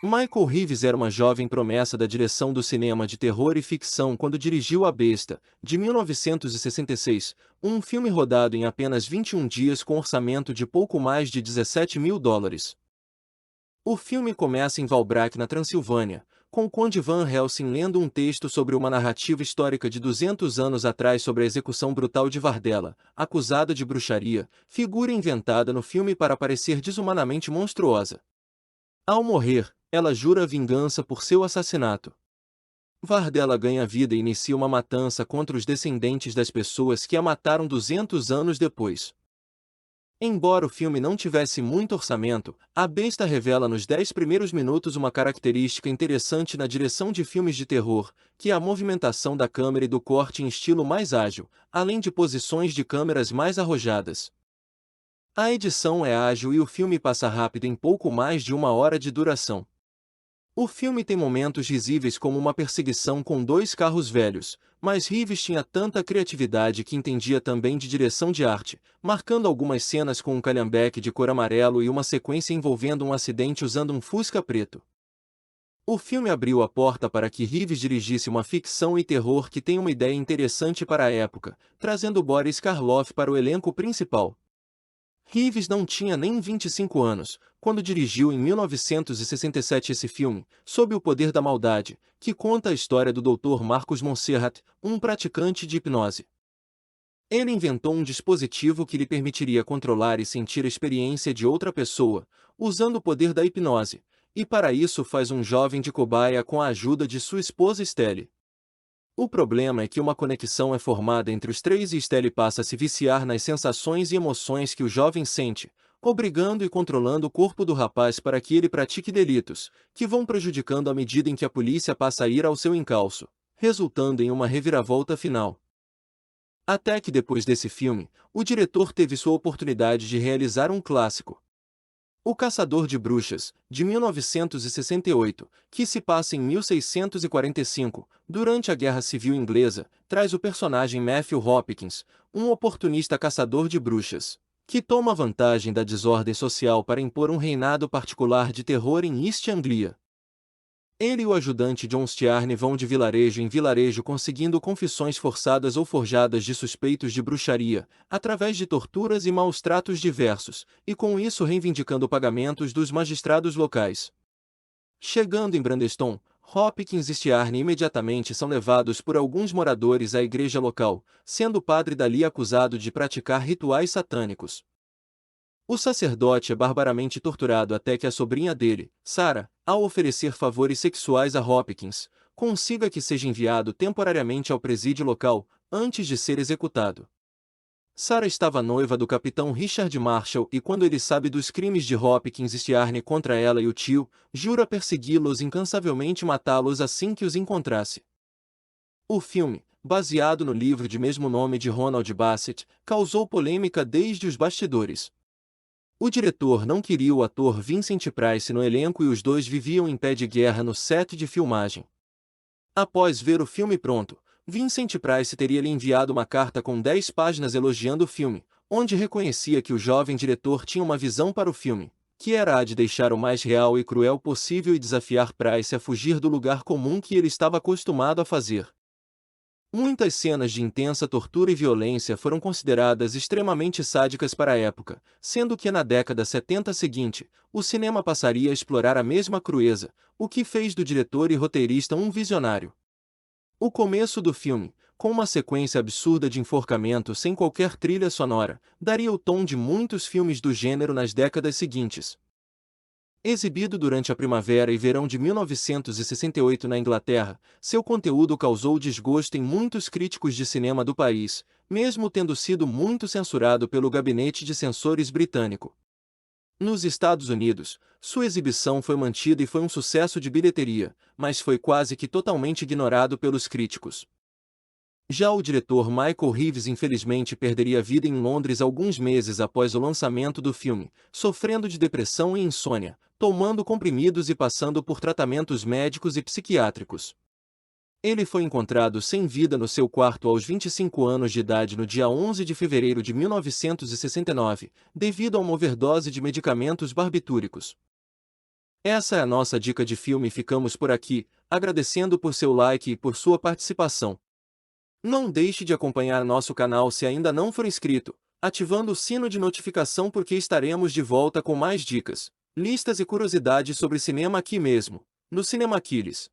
Michael Reeves era uma jovem promessa da direção do cinema de terror e ficção quando dirigiu A Besta, de 1966, um filme rodado em apenas 21 dias com orçamento de pouco mais de US$ 17.000. O filme começa em Valbrak, na Transilvânia, com Conde Van Helsing lendo um texto sobre uma narrativa histórica de 200 anos atrás sobre a execução brutal de Vardella, acusada de bruxaria, figura inventada no filme para parecer desumanamente monstruosa. Ao morrer, ela jura vingança por seu assassinato. Vardella ganha vida e inicia uma matança contra os descendentes das pessoas que a mataram 200 anos depois. Embora o filme não tivesse muito orçamento, A Besta revela nos 10 primeiros minutos uma característica interessante na direção de filmes de terror, que é a movimentação da câmera e do corte em estilo mais ágil, além de posições de câmeras mais arrojadas. A edição é ágil e o filme passa rápido em pouco mais de 1 hora de duração. O filme tem momentos risíveis como uma perseguição com 2 carros velhos, mas Reeves tinha tanta criatividade que entendia também de direção de arte, marcando algumas cenas com um calhambeque de cor amarelo e uma sequência envolvendo um acidente usando um Fusca preto. O filme abriu a porta para que Reeves dirigisse uma ficção e terror que tem uma ideia interessante para a época, trazendo Boris Karloff para o elenco principal. Reeves não tinha nem 25 anos, quando dirigiu em 1967 esse filme, Sob o Poder da Maldade, que conta a história do Dr. Marcos Montserrat, um praticante de hipnose. Ele inventou um dispositivo que lhe permitiria controlar e sentir a experiência de outra pessoa, usando o poder da hipnose, e para isso faz um jovem de cobaia com a ajuda de sua esposa Stelle. O problema é que uma conexão é formada entre os três e Stelle passa a se viciar nas sensações e emoções que o jovem sente, obrigando e controlando o corpo do rapaz para que ele pratique delitos, que vão prejudicando à medida em que a polícia passa a ir ao seu encalço, resultando em uma reviravolta final. Até que depois desse filme, o diretor teve sua oportunidade de realizar um clássico. O Caçador de Bruxas, de 1968, que se passa em 1645, durante a Guerra Civil Inglesa, traz o personagem Matthew Hopkins, um oportunista caçador de bruxas, que toma vantagem da desordem social para impor um reinado particular de terror em East Anglia. Ele e o ajudante John Stiarne vão de vilarejo em vilarejo conseguindo confissões forçadas ou forjadas de suspeitos de bruxaria, através de torturas e maus-tratos diversos, e com isso reivindicando pagamentos dos magistrados locais. Chegando em Brandeston, Hopkins e Stiarne imediatamente são levados por alguns moradores à igreja local, sendo o padre dali acusado de praticar rituais satânicos. O sacerdote é barbaramente torturado até que a sobrinha dele, Sarah, ao oferecer favores sexuais a Hopkins, consiga que seja enviado temporariamente ao presídio local, antes de ser executado. Sarah estava noiva do capitão Richard Marshall e quando ele sabe dos crimes de Hopkins e Stiarne contra ela e o tio, jura persegui-los incansavelmente e matá-los assim que os encontrasse. O filme, baseado no livro de mesmo nome de Ronald Bassett, causou polêmica desde os bastidores. O diretor não queria o ator Vincent Price no elenco e os dois viviam em pé de guerra no set de filmagem. Após ver o filme pronto, Vincent Price teria lhe enviado uma carta com 10 páginas elogiando o filme, onde reconhecia que o jovem diretor tinha uma visão para o filme, que era a de deixar o mais real e cruel possível e desafiar Price a fugir do lugar comum que ele estava acostumado a fazer. Muitas cenas de intensa tortura e violência foram consideradas extremamente sádicas para a época, sendo que na década 70 seguinte, o cinema passaria a explorar a mesma crueza, o que fez do diretor e roteirista um visionário. O começo do filme, com uma sequência absurda de enforcamento sem qualquer trilha sonora, daria o tom de muitos filmes do gênero nas décadas seguintes. Exibido durante a primavera e verão de 1968 na Inglaterra, seu conteúdo causou desgosto em muitos críticos de cinema do país, mesmo tendo sido muito censurado pelo gabinete de censores britânico. Nos Estados Unidos, sua exibição foi mantida e foi um sucesso de bilheteria, mas foi quase que totalmente ignorado pelos críticos. Já o diretor Michael Reeves infelizmente perderia a vida em Londres alguns meses após o lançamento do filme, sofrendo de depressão e insônia, tomando comprimidos e passando por tratamentos médicos e psiquiátricos. Ele foi encontrado sem vida no seu quarto aos 25 anos de idade no dia 11 de fevereiro de 1969, devido a uma overdose de medicamentos barbitúricos. Essa é a nossa dica de filme e ficamos por aqui, agradecendo por seu like e por sua participação. Não deixe de acompanhar nosso canal se ainda não for inscrito, ativando o sino de notificação porque estaremos de volta com mais dicas, listas e curiosidades sobre cinema aqui mesmo, no Cinemaquilles.